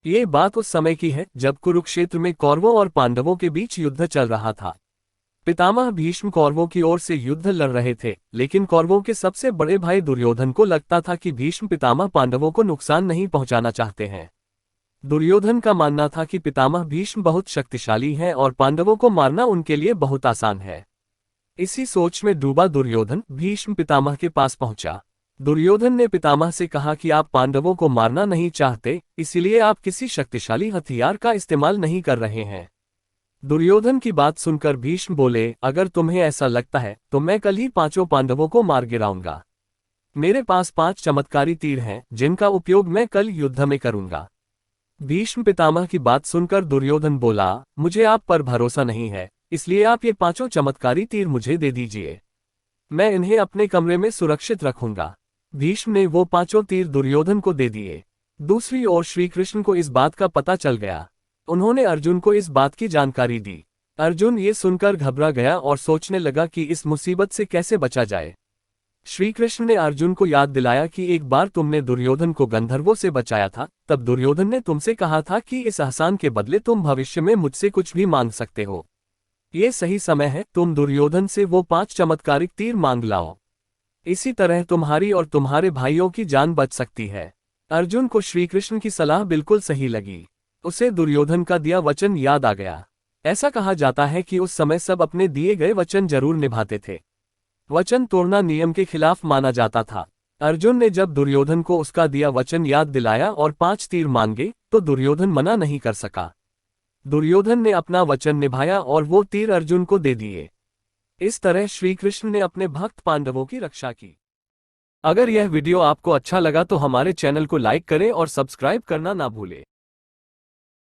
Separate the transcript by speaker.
Speaker 1: ये बात उस समय की है जब कुरुक्षेत्र में कौरवों और पांडवों के बीच युद्ध चल रहा था। पितामह भीष्म कौरवों की ओर से युद्ध लड़ रहे थे, लेकिन कौरवों के सबसे बड़े भाई दुर्योधन को लगता था कि भीष्म पितामह पांडवों को नुकसान नहीं पहुंचाना चाहते हैं। दुर्योधन का मानना था कि पितामह भीष्म बहुत शक्तिशाली हैं और पांडवों को मारना उनके लिए बहुत आसान है। इसी सोच में डूबा दुर्योधन भीष्म पितामह के पास पहुंचा। दुर्योधन ने पितामह से कहा कि आप पांडवों को मारना नहीं चाहते, इसलिए आप किसी शक्तिशाली हथियार का इस्तेमाल नहीं कर रहे हैं। दुर्योधन की बात सुनकर भीष्म बोले, अगर तुम्हें ऐसा लगता है तो मैं कल ही 5 पांडवों को मार गिराऊंगा। मेरे पास 5 चमत्कारी तीर हैं जिनका उपयोग मैं कल युद्ध में करूंगा। भीष्म पितामह की बात सुनकर दुर्योधन बोला, मुझे आप पर भरोसा नहीं है, इसलिए आप ये 5 चमत्कारी तीर मुझे दे दीजिए। मैं इन्हें अपने कमरे में सुरक्षित रखूंगा। भीष्म ने वो 5 तीर दुर्योधन को दे दिए। दूसरी ओर श्री कृष्ण को इस बात का पता चल गया। उन्होंने अर्जुन को इस बात की जानकारी दी। अर्जुन ये सुनकर घबरा गया और सोचने लगा कि इस मुसीबत से कैसे बचा जाए। श्री कृष्ण ने अर्जुन को याद दिलाया कि एक बार तुमने दुर्योधन को गंधर्वों से बचाया था, तब दुर्योधन ने तुमसे कहा था कि इस एहसान के बदले तुम भविष्य में मुझसे कुछ भी मांग सकते हो। ये सही समय है, तुम दुर्योधन से वो 5 चमत्कारिक तीर मांग लाओ। इसी तरह तुम्हारी और तुम्हारे भाइयों की जान बच सकती है। अर्जुन को श्री कृष्ण की सलाह बिल्कुल सही लगी। उसे दुर्योधन का दिया वचन याद आ गया। ऐसा कहा जाता है कि उस समय सब अपने दिए गए वचन जरूर निभाते थे। वचन तोड़ना नियम के खिलाफ माना जाता था। अर्जुन ने जब दुर्योधन को उसका दिया वचन याद दिलाया और 5 तीर मांगे, तो दुर्योधन मना नहीं कर सका। दुर्योधन ने अपना वचन निभाया और वो तीर अर्जुन को दे दिए। इस तरह श्री कृष्ण ने अपने भक्त पांडवों की रक्षा की। अगर यह वीडियो आपको अच्छा लगा तो हमारे चैनल को लाइक करें और सब्सक्राइब करना ना भूलें।